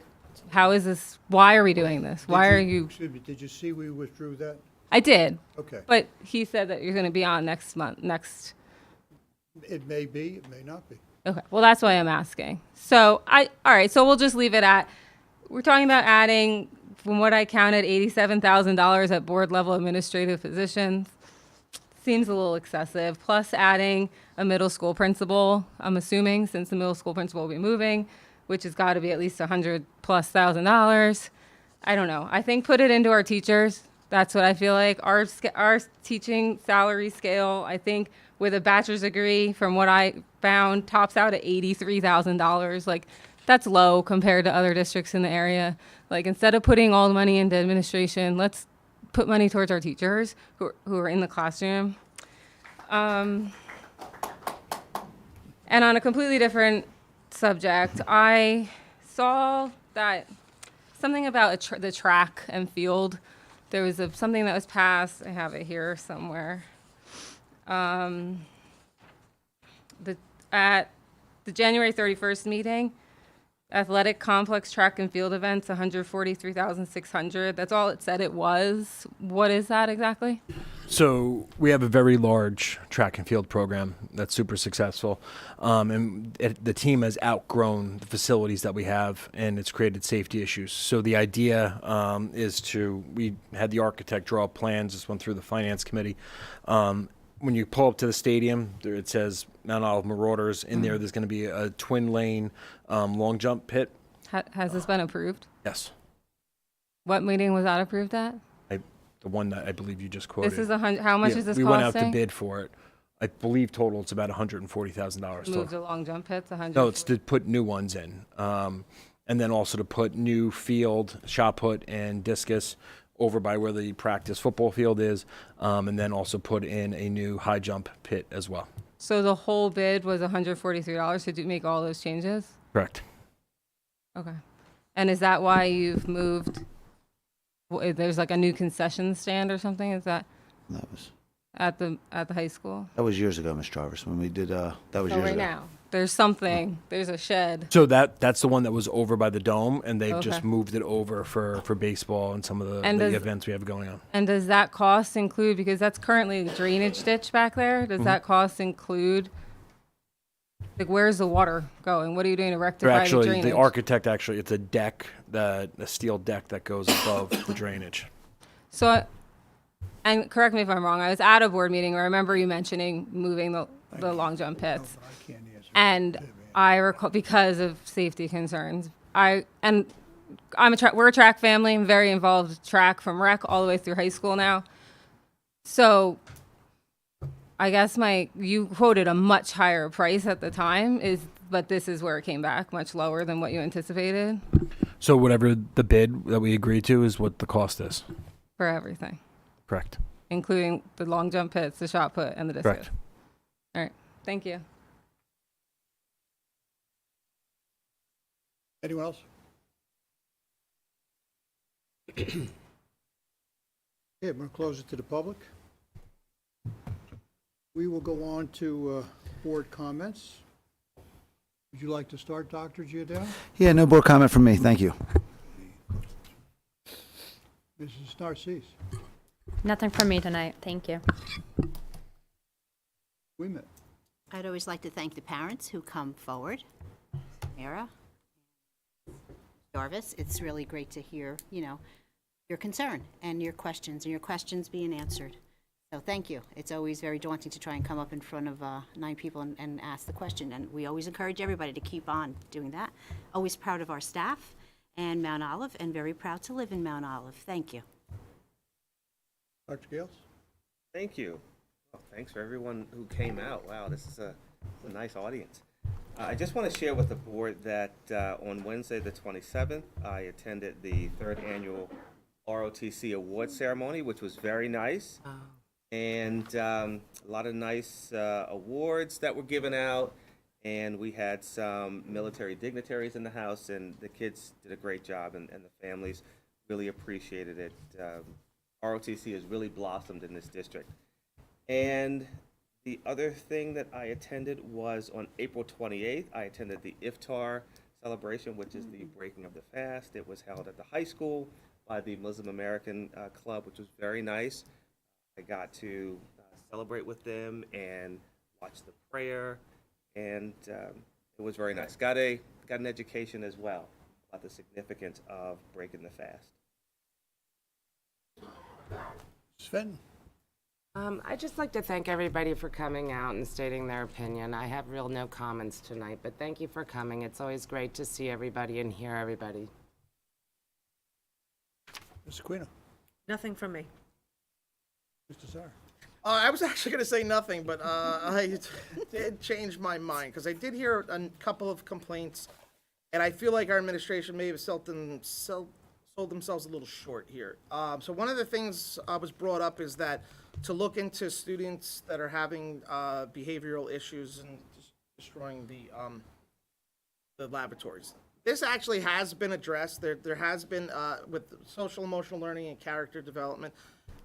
why are we doing this? Why are you? Excuse me, did you see we withdrew that? I did. Okay. But he said that you're going to be on next month, It may be, it may not be. Okay, well, that's why I'm asking. So all right, so we'll just leave it at, we're talking about adding, from what I counted, $87,000 at board level administrative positions. Seems a little excessive. Plus adding a middle school principal, I'm assuming, since the middle school principal will be moving, which has got to be at least $100,000+. I don't know. I think put it into our teachers. That's what I feel like. Our teaching salary scale, I think, with a bachelor's degree, from what I found, tops out at $83,000. Like, that's low compared to other districts in the area. Like, instead of putting all the money into administration, let's put money towards our teachers who are in the classroom. And on a completely different subject, I saw that something about the track and field. There was something that was passed. I have it here somewhere. At the January 31st meeting, athletic complex track and field events, $143,600. That's all it said it was. What is that exactly? So we have a very large track and field program that's super successful, and the team has outgrown the facilities that we have, and it's created safety issues. So the idea we had the architect draw up plans. This went through the finance committee. When you pull up to the stadium, it says Mount Olive Marauders. In there's going to be a twin lane long jump pit. Has this been approved? Yes. What meeting was that approved at? The one that I believe you just quoted. This is how much is this we costing? went out to bid for it. I believe total it's about $140,000. Move the long jump pits, No, it's to put new ones in, and then also to put new field, shot put, and discus over by where the practice football field is, and then also put in a new high jump pit as well. So the whole bid was $143 to make all those changes? Correct. Okay. And is that why you've moved? There's like a new concession stand or something? Is that was at the high school? that was years ago, Ms. Jarvis, when we did that was So years right ago. now, there's something. There's a shed. So that's the one that was over by the dome, and they've just Okay. moved it over for baseball and some of the And does- events we have going on. And does that cost include, because that's currently a drainage ditch back there, does that cost include, like, where's the water going? What are you doing to rectify the drainage? The architect it's a deck, a steel deck that goes above the drainage. So, and correct me if I'm wrong, I was at a board meeting where I remember you mentioning moving the long jump pits. And I recall, because of safety concerns, and we're a track family. I'm very involved with track from rec all the way through high school now. So I guess you quoted a much higher price at the time, but this is where it came back, much lower than what you anticipated So whatever the bid that we agreed to is what the cost is. for everything, Correct. including the long jump hits, the shot put, and the discus. Correct. All right. Thank you. Anyone else? Okay, I'm going to close it to the public. We will go on to board comments. Would you like to start, Dr. Giordano? Yeah, no board comment from me. Thank you. Mrs. Narcisse? Nothing from me tonight. Thank you. We met. I'd always like to thank the parents who come forward. Mara, Jarvis, it's really great to hear, your concern and your questions being answered. So thank you. It's always very daunting to try and come up in front of 9 people and ask the question. And we always encourage everybody to keep on doing that. Always proud of our staff and Mount Olive, and very proud to live in Mount Olive. Thank you. Dr. Gales? Thank you. Well, thanks for everyone who came out. Wow, this is a nice audience. I just want to share with the board that on Wednesday, the 27th, I attended the 3rd annual ROTC award ceremony, which was very nice. And a lot of nice awards that were given out. And we had some military dignitaries in the house, and the kids did a great job, and the families really appreciated it. ROTC has really blossomed in this district. And the other thing that I attended was on April 28th, I attended the Iftar celebration, which is the breaking of the fast. It was held at the high school by the Muslim American Club, which was very nice. I got to celebrate with them and watch the prayer, and it was very nice. Got an education as well about the significance of breaking the fast. Sven? I'd just like to thank everybody for coming out and stating their opinion. I have no comments tonight, but thank you for coming. It's always great to see everybody and hear everybody. Mr. Quino? Nothing from me. Mr. Czar? I was actually going to say nothing, but I did change my mind, because I did hear a couple of complaints, and I feel like our administration may have sold themselves a little short here. So one of the things was brought up is that to look into students that are having behavioral issues and destroying the laboratories. This actually has been addressed. There has been with social emotional learning and character development,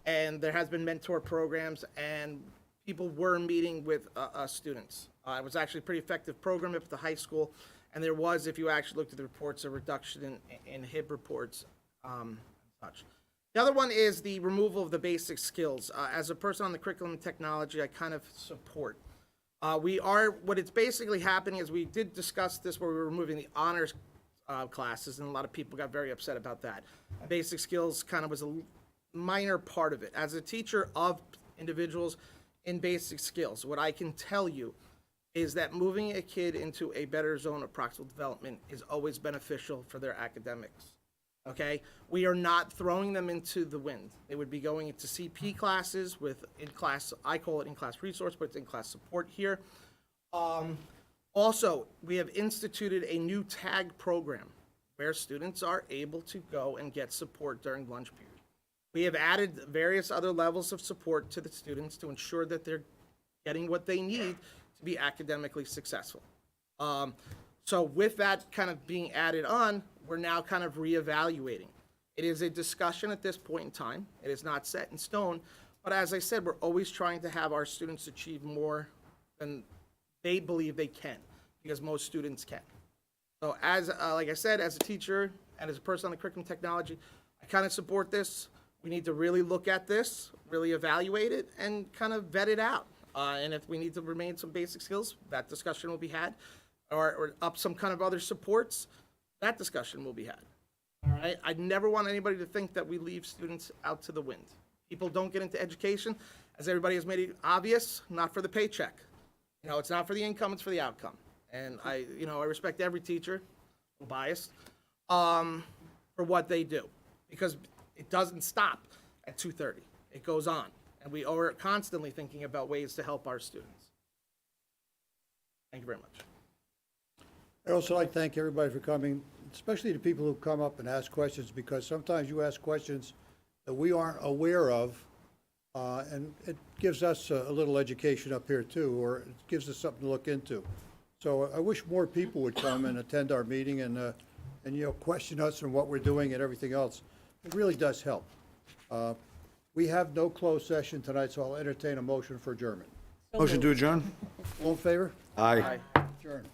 and there has been mentor programs, and people were meeting with students. It was actually a pretty effective program at the high school, and there was, if you actually looked at the reports, a reduction in HIB reports. Such. The other one is the removal of the basic skills. As a person on the curriculum and technology, I kind of support. What it's basically happening is we did discuss this where we were removing the honors classes, and a lot of people got very upset about that. Basic skills kind of was a minor part of it. As a teacher of individuals in basic skills, what I can tell you is that moving a kid into a better zone of proximal development is always beneficial for their academics. Okay, we are not throwing them into the wind. They would be going into CP classes with in-class, I call it in-class resource, but it's in-class support here. Also, we have instituted a new tag program where students are able to go and get support during lunch period. We have added various other levels of support to the students to ensure that they're getting what they need to be academically successful. So with that kind of being added on, we're now kind of reevaluating. It is a discussion at this point in time. It is not set in stone. But as I said, we're always trying to have our students achieve more than they believe they can, because most students can. So as, like I said, as a teacher and as a person on the curriculum technology, I kind of support this. We need to really look at this, really evaluate it, and kind of vet it out. And if we need to remain some basic skills, that discussion will be had. Or up some kind of other supports, that discussion will be had. All right? I never want anybody to think that we leave students out to the wind. People don't get into education, as everybody has made it obvious, not for the paycheck. It's not for the income, it's for the outcome. And I respect every teacher, I'm biased. for what they do, because it doesn't stop at 2:30. It goes on, and we are constantly thinking about ways to help our students. Thank you very much. I'd also like to thank everybody for coming, especially the people who come up and ask questions, because sometimes you ask questions that we aren't aware of, and it gives us a little education up here too, or it gives us something to look into. So I wish more people would come and attend our meeting and question us on what we're doing and everything else. It really does help. We have no closed session tonight, so I'll entertain a motion for adjournment. Motion to adjourn? All in favor? Aye. Adjourn.